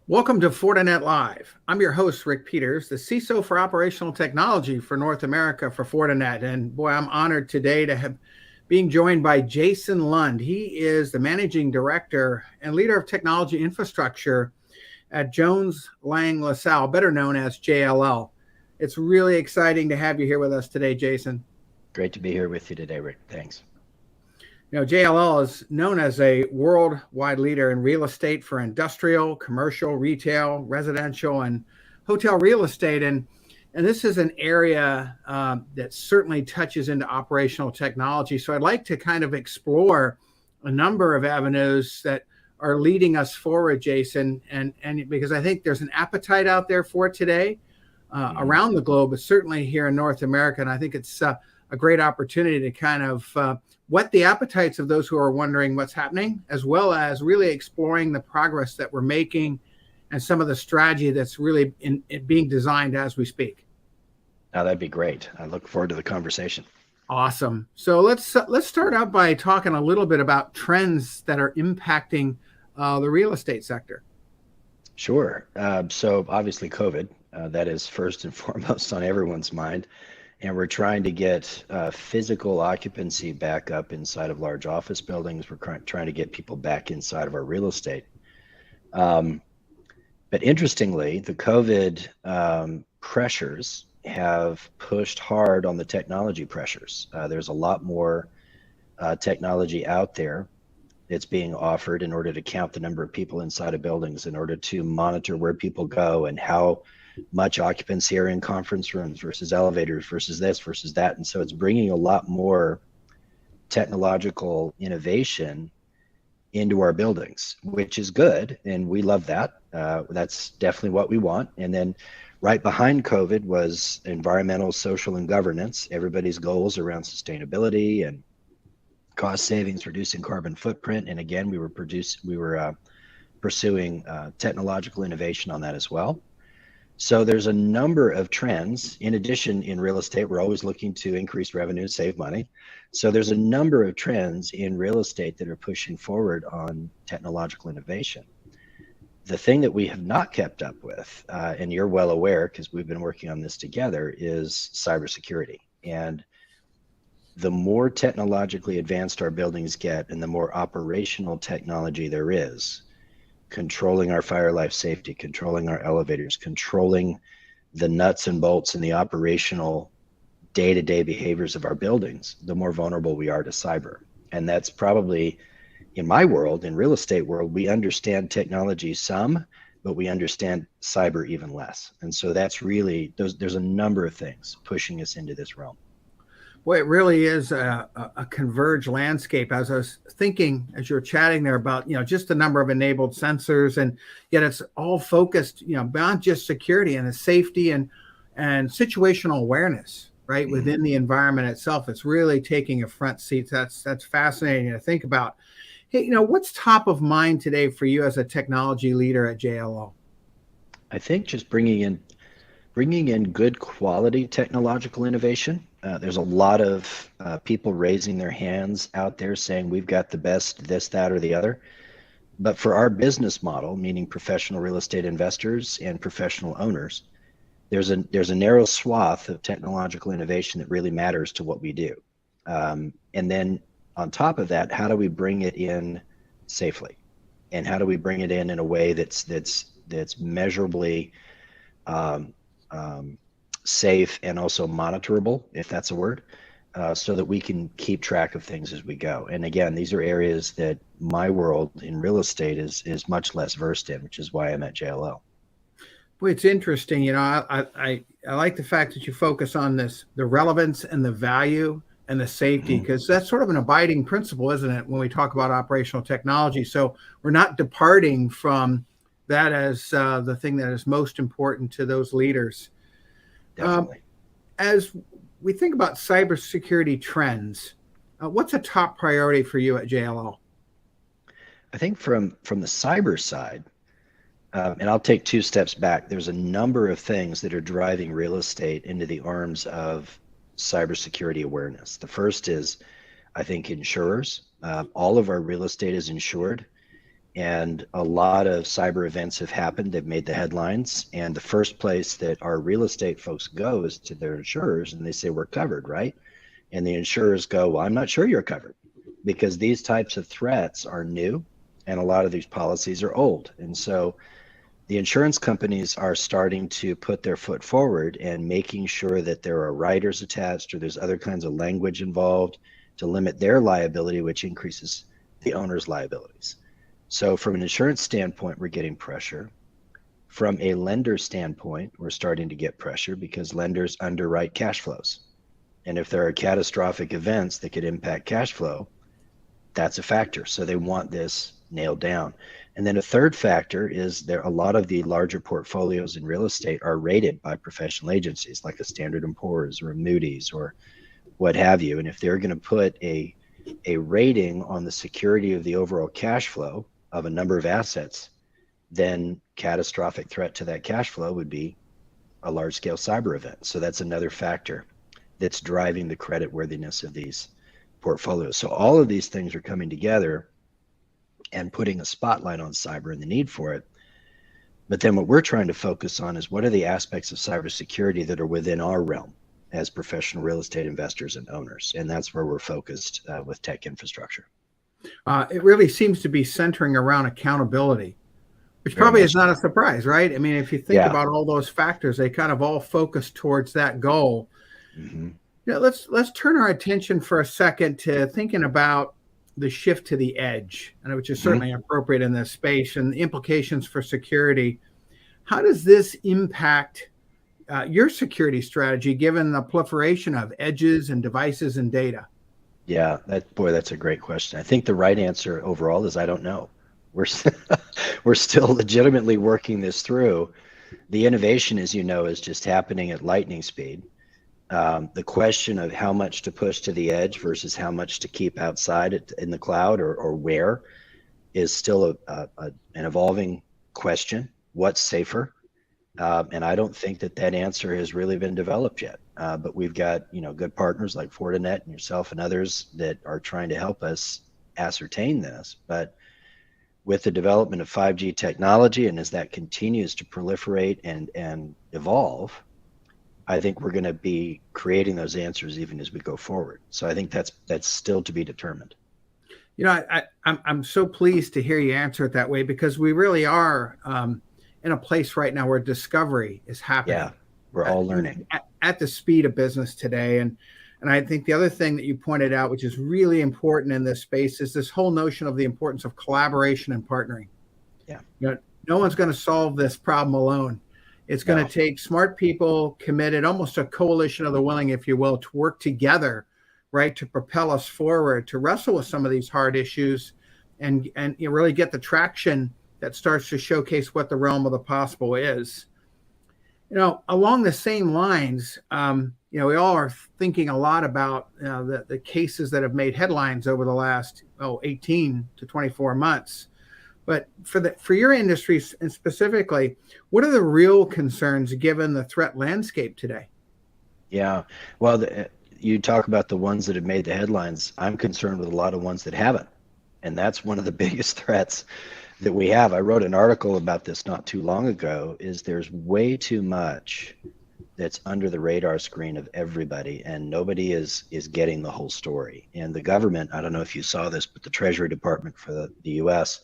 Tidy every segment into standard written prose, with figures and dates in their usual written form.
Welcome to Fortinet Live. I'm your host, Rick Peters, the CISO for Operational Technology for North America for Fortinet. And boy, I'm honored today to have being joined by Jason Lund. He is the Managing Director and Leader of Technology Infrastructure at Jones Lang LaSalle, better known as JLL. It's really exciting to have you here with us today, Jason. Great to be here with you today, Rick. Thanks. JLL is known as a worldwide leader in real estate for industrial, commercial, retail, residential, and hotel real estate. And this is an area that certainly touches into operational technology. So I'd like to kind of explore a number of avenues that are leading us forward, Jason, and because I think there's an appetite out there for it today around the globe, but certainly here in North America. And I think it's a great opportunity to kind of whet the appetites of those who are wondering what's happening, as well as really exploring the progress that we're making and some of the strategy that's really being designed as we speak. Now, that'd be great. I look forward to the conversation. Awesome. So let's start out by talking a little bit about trends that are impacting the real estate sector. Sure. So obviously COVID, that is first and foremost on everyone's mind. And we're trying to get physical occupancy back up inside of large office buildings. We're trying to get people back inside of our real estate. But interestingly, the COVID pressures have pushed hard on the technology pressures. There's a lot more technology out there that's being offered in order to count the number of people inside of buildings, in order to monitor where people go and how much occupancy are in conference rooms versus elevators versus this versus that. And so it's bringing a lot more technological innovation into our buildings, which is good. And we love that. That's definitely what we want. And then right behind COVID was environmental, social, and governance. Everybody's goals around sustainability and cost savings, reducing carbon footprint. And again, we were pursuing technological innovation on that as well. So there's a number of trends. In addition, in real estate, we're always looking to increase revenue, save money. So there's a number of trends in real estate that are pushing forward on technological innovation. The thing that we have not kept up with, and you're well aware because we've been working on this together, is cybersecurity. And the more technologically advanced our buildings get and the more operational technology there is, controlling our fire life safety, controlling our elevators, controlling the nuts and bolts and the operational day-to-day behaviors of our buildings, the more vulnerable we are to cyber. And that's probably, in my world, in real estate world, we understand technology some, but we understand cyber even less. And so that's really, there's a number of things pushing us into this realm. Well, it really is a converged landscape. As I was thinking, as you were chatting there about, just the number of enabled sensors, and yet it's all focused, beyond just security and the safety and situational awareness, right, within the environment itself. It's really taking a front seat. That's fascinating to think about. Hey, what's top of mind today for you as a technology leader at JLO? I think just bringing in good quality technological innovation. There's a lot of people raising their hands out there saying we've got the best this, that, or the other. But for our business model, meaning professional real estate investors and professional owners, there's a narrow swath of technological innovation that really matters to what we do. And then on top of that, how do we bring it in safely? And how do we bring it in a way that's measurably safe and also monitorable, if that's a word, so that we can keep track of things as we go. And again, these are areas that my world in real estate is much less versed in, which is why I'm at JLL. Well, it's interesting. I like the fact that you focus on the relevance and the value and the safety, because that's sort of an abiding principle, isn't it, when we talk about operational technology? So we're not departing from that as the thing that is most important to those leaders. Definitely. As we think about cybersecurity trends, what's a top priority for you at JLL? I think from the cyber side, and I'll take two steps back, there's a number of things that are driving real estate into the arms of cybersecurity awareness. The first is, I think, insurers. All of our real estate is insured. and a lot of cyber events have happened. They've made the headlines, and the first place that our real estate folks go is to their insurers, and they say, we're covered, right? And the insurers go, well, I'm not sure you're covered, because these types of threats are new and a lot of these policies are old. And so the insurance companies are starting to put their foot forward and making sure that there are riders attached or there's other kinds of language involved to limit their liability, which increases the owner's liabilities. So from an insurance standpoint, we're getting pressure. From a lender standpoint, we're starting to get pressure because lenders underwrite cash flows. And if there are catastrophic events that could impact cash flow, that's a factor. So they want this nailed down. And then a third factor is there a lot of the larger portfolios in real estate are rated by professional agencies like a Standard & Poor's or a Moody's or what have you. And if they're going to put a rating on the security of the overall cash flow of a number of assets, then catastrophic threat to that cash flow would be a large scale cyber event. So that's another factor that's driving the credit worthiness of these portfolios. So all of these things are coming together and putting a spotlight on cyber and the need for it. But then what we're trying to focus on is what are the aspects of cybersecurity that are within our realm as professional real estate investors and owners. And that's where we're focused with tech infrastructure. It really seems to be centering around accountability, which Very probably much is not a surprise, right? I mean, if you think Yeah. about all those factors, they kind of all focus towards that goal. Mm-hmm. Yeah, let's turn our attention for a second to thinking about the shift to the edge, and which is certainly appropriate in this space, and the implications for security. How does this impact your security strategy, given the proliferation of edges and devices and data? Yeah, that's a great question. I think the right answer overall is I don't know. We're we're still legitimately working this through. The innovation, as you know, is just happening at lightning speed. The question of how much to push to the edge versus how much to keep outside in the cloud or where is still an evolving question. What's safer? And I don't think that answer has really been developed yet. But we've got good partners like Fortinet and yourself and others that are trying to help us ascertain this. But with the development of 5G technology, and as that continues to proliferate and evolve, I think we're going to be creating those answers even as we go forward. So I think that's still to be determined. I'm so pleased to hear you answer it that way, because we really are in a place right now where discovery is happening. Yeah, we're all learning at the speed of business today. And I think the other thing that you pointed out, which is really important in this space, is this whole notion of the importance of collaboration and partnering. Yeah. No one's going to solve this problem alone. It's going to take smart people committed, almost a coalition of the willing, if you will, to work together, right, to propel us forward, to wrestle with some of these hard issues, and really get the traction that starts to showcase what the realm of the possible is. Along the same lines, we all are thinking a lot about the cases that have made headlines over the last 18 to 24 months. But for your industry and specifically, what are the real concerns given the threat landscape today? Yeah, well, you talk about the ones that have made the headlines. I'm concerned with a lot of ones that haven't. And that's one of the biggest threats that we have. I wrote an article about this not too long ago, is there's way too much that's under the radar screen of everybody, and nobody is getting the whole story. And the government, I don't know if you saw this, but the Treasury Department for the US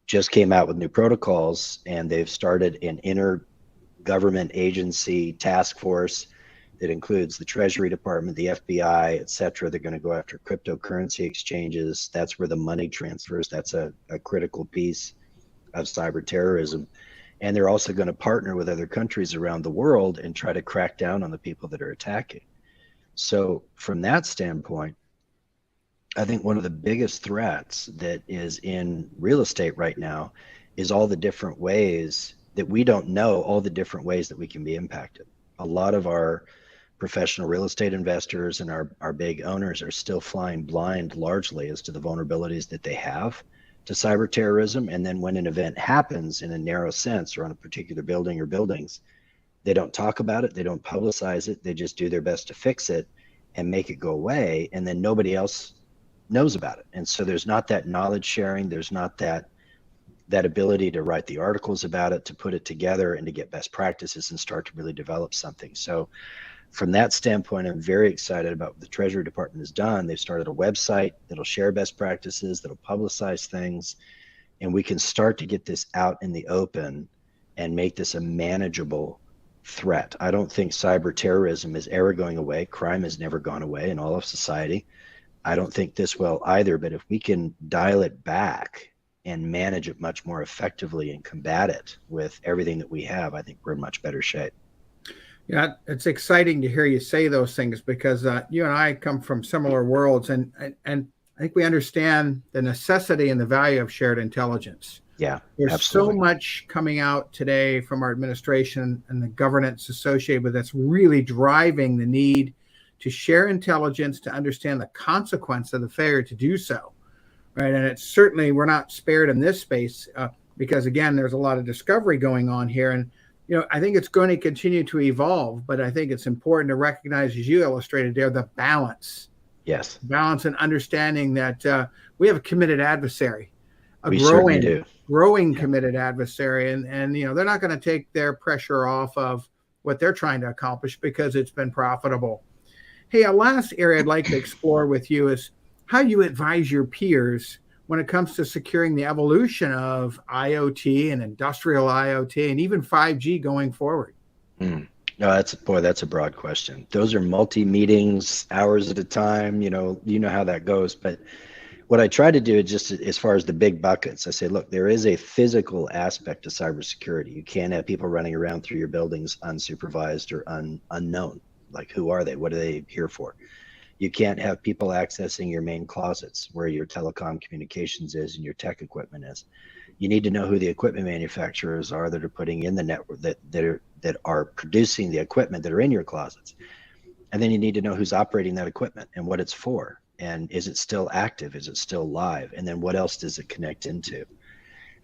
just came out with new protocols, and they've started an intergovernment agency task force that includes the Treasury Department, the FBI, et cetera. They're going to go after cryptocurrency exchanges. That's where the money transfers. That's a critical piece of cyber terrorism. And they're also going to partner with other countries around the world and try to crack down on the people that are attacking. So from that standpoint, I think one of the biggest threats that is in real estate right now is all the different ways that we don't know, all the different ways that we can be impacted. A lot of our professional real estate investors and our big owners are still flying blind largely as to the vulnerabilities that they have to cyber terrorism. And then when an event happens in a narrow sense or on a particular building or buildings, they don't talk about it, they don't publicize it, they just do their best to fix it and make it go away, and then nobody else knows about it. And so there's not that knowledge sharing, there's not that that ability to write the articles about it, to put it together and to get best practices and start to really develop something. So from that standpoint, I'm very excited about what the Treasury Department has done. They've started a website that'll share best practices, that'll publicize things, and we can start to get this out in the open and make this a manageable threat. I don't think cyber terrorism is ever going away. Crime has never gone away in all of society. I don't think this will either, but if we can dial it back and manage it much more effectively and combat it with everything that we have, I think we're in much better shape. Yeah, it's exciting to hear you say those things because you and I come from similar worlds, and I think we understand the necessity and the value of shared intelligence. Yeah, there's absolutely. so much coming out today from our administration and the governance associated with that's really driving the need to share intelligence to understand the consequence of the failure to do so, right? And it's certainly, we're not spared in this space because again, there's a lot of discovery going on here, and I think it's going to continue to evolve, but I think it's important to recognize, as you illustrated there, the balance. Yes. Balance and understanding that we have a committed adversary, We certainly do. growing committed adversary, and they're not going to take their pressure off of what they're trying to accomplish because it's been profitable. Hey, a last area I'd like to explore with you is how you advise your peers when it comes to securing the evolution of IoT and industrial IoT and even 5G going forward. No, that's a broad question. Those are multi-meetings, hours at a time. You know how that goes. But what I try to do is just as far as the big buckets, I say, look, there is a physical aspect to cybersecurity. You can't have people running around through your buildings unsupervised or unknown. Like, who are they? What are they here for? You can't have people accessing your main closets where your telecom communications is and your tech equipment is. You need to know who the equipment manufacturers are that are putting in the network, that are producing the equipment that are in your closets. And then you need to know who's operating that equipment and what it's for. And is it still active? Is it still live? And then what else does it connect into?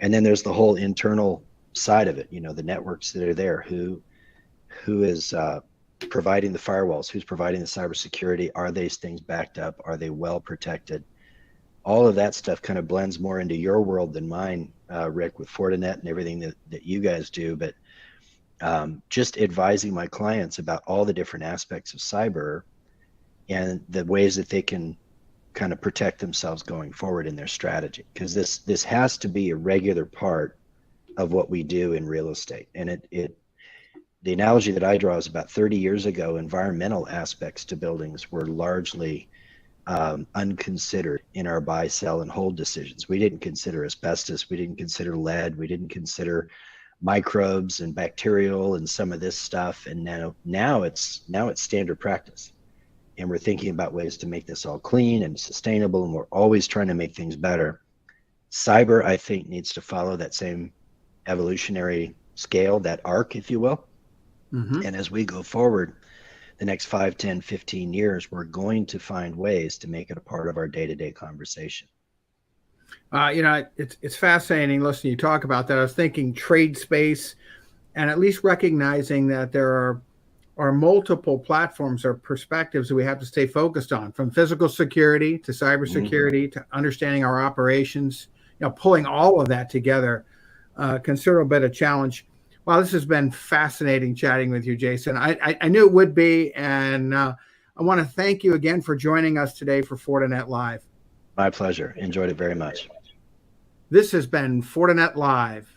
And then there's the whole internal side of it, the networks that are there, who is providing the firewalls, who's providing the cybersecurity, are these things backed up, are they well protected? All of that stuff kind of blends more into your world than mine, Rick, with Fortinet and everything that you guys do. But just advising my clients about all the different aspects of cyber and the ways that they can kind of protect themselves going forward in their strategy, because this has to be a regular part of what we do in real estate. And the analogy that I draw is about 30 years ago, environmental aspects to buildings were largely unconsidered in our buy, sell, and hold decisions. We didn't consider asbestos, we didn't consider lead, we didn't consider microbes and bacterial and some of this stuff. And now it's standard practice. And we're thinking about ways to make this all clean and sustainable, and we're always trying to make things better. Cyber, I think, needs to follow that same evolutionary scale, that arc, if you will. Mm-hmm. And as we go forward, the next 5, 10, 15 years, we're going to find ways to make it a part of our day-to-day conversation. It's fascinating listening to you talk about that. I was thinking trade space, and at least recognizing that there are multiple platforms or perspectives that we have to stay focused on, from physical security to cybersecurity to understanding our operations. Pulling all of that together, considerable bit of challenge. Wow, this has been fascinating chatting with you, Jason. I knew it would be, and I want to thank you again for joining us today for Fortinet Live. My pleasure. Enjoyed it very much. This has been Fortinet Live.